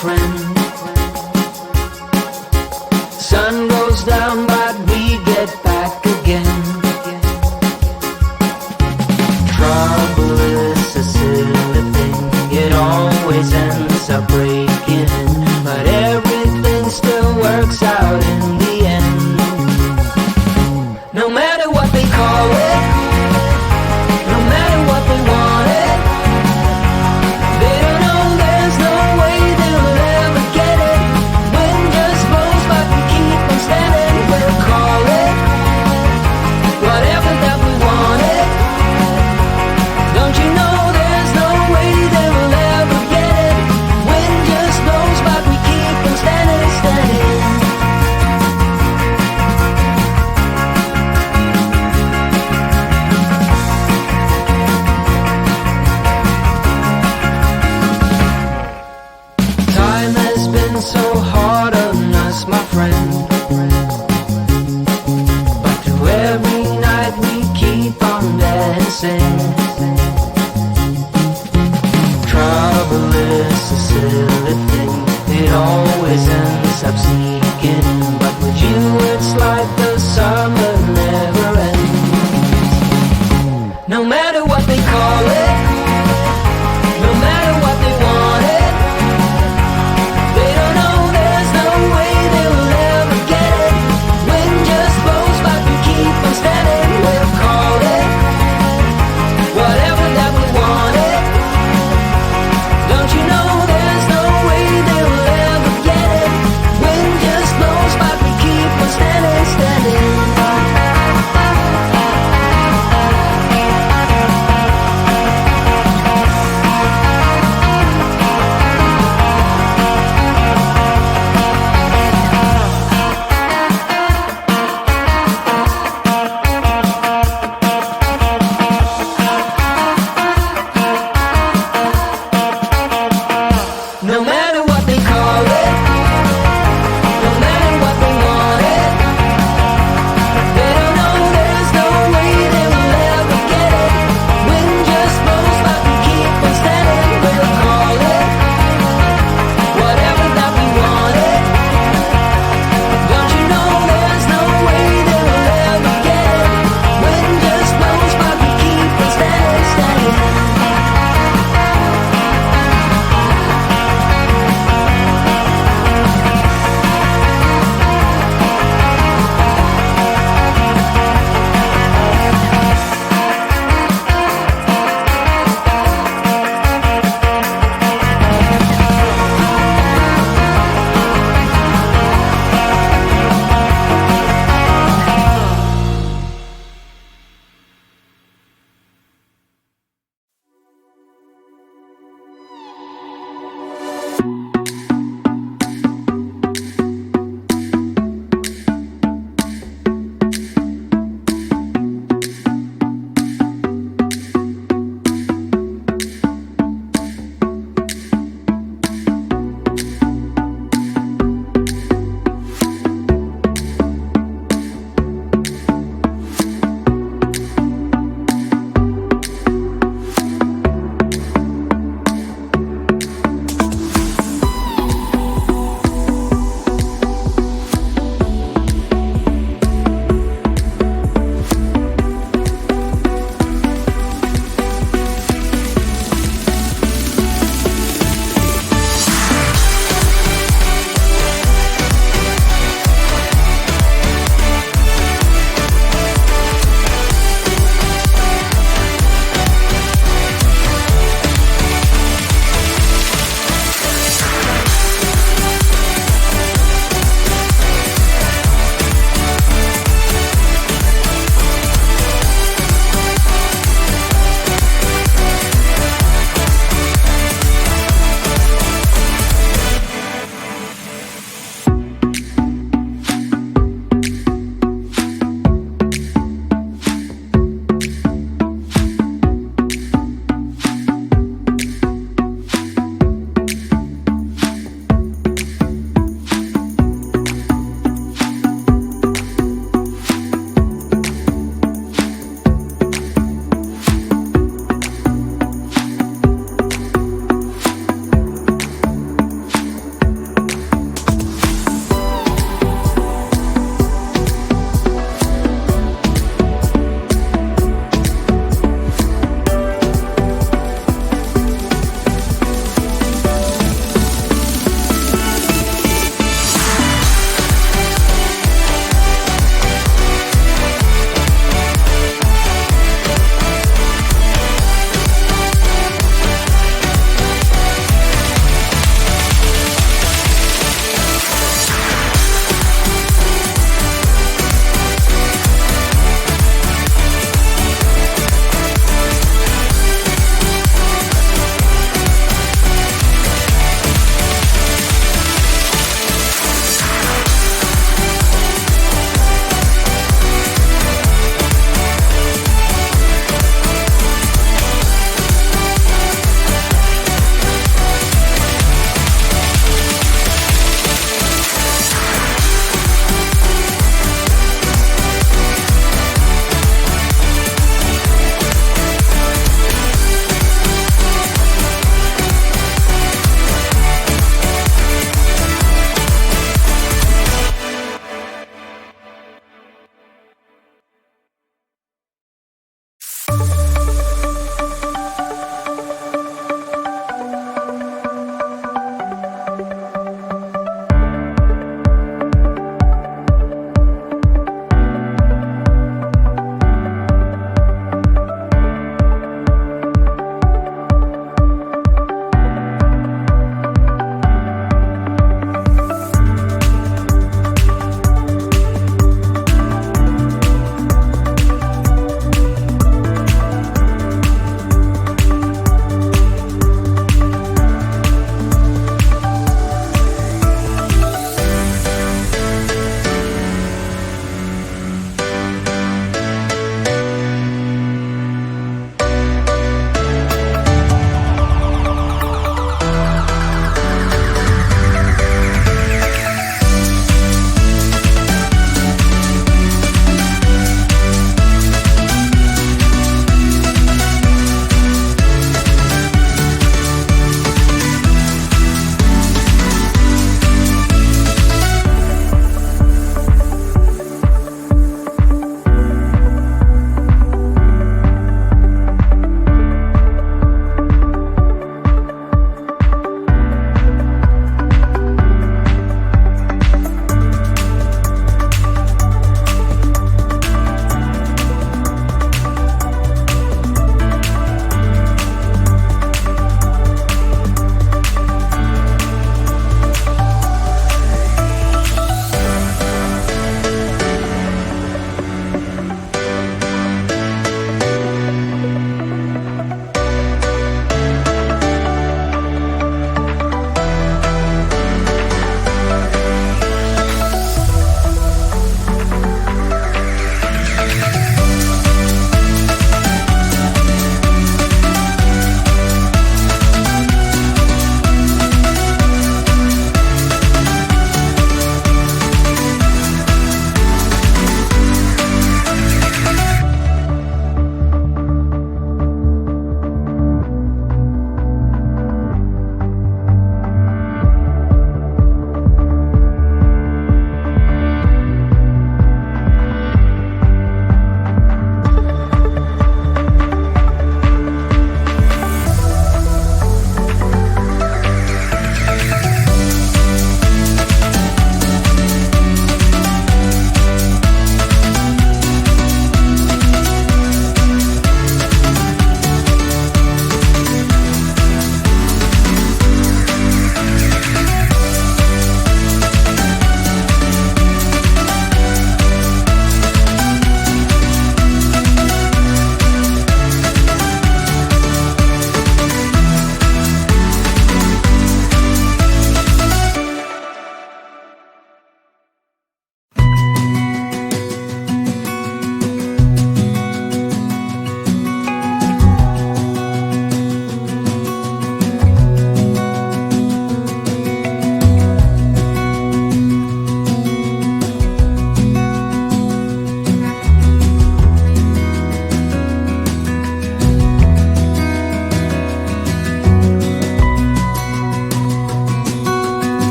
friend. Sun goes down but we get back again. Trouble is a silly thing, it always ends up breaking, but everything still works out in the end. No matter what they call it, no matter what they want it, they don't know there's no way they'll ever get it. Wind just blows but we keep on standing. We'll call it whatever that we want it. Don't you know there's no way they will ever get it. Wind just blows but we keep on standing, standing. Time has been so hard on us, my friend, but through every night we keep on dancing. Trouble is a silly thing, it always ends up sneaking, but with you it's like the summer never ends. No matter what they call it, no matter what they want it, they don't know there's no way they will ever get it. Wind just blows but we keep on standing. We'll call it whatever that we want it. Don't you know there's no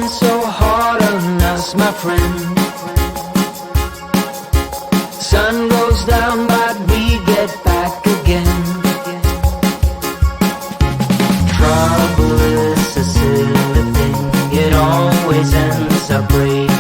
raining so hard on us, my friend. Sun goes down, but we get back again. Trouble is a silly thing, it always ends up breaking.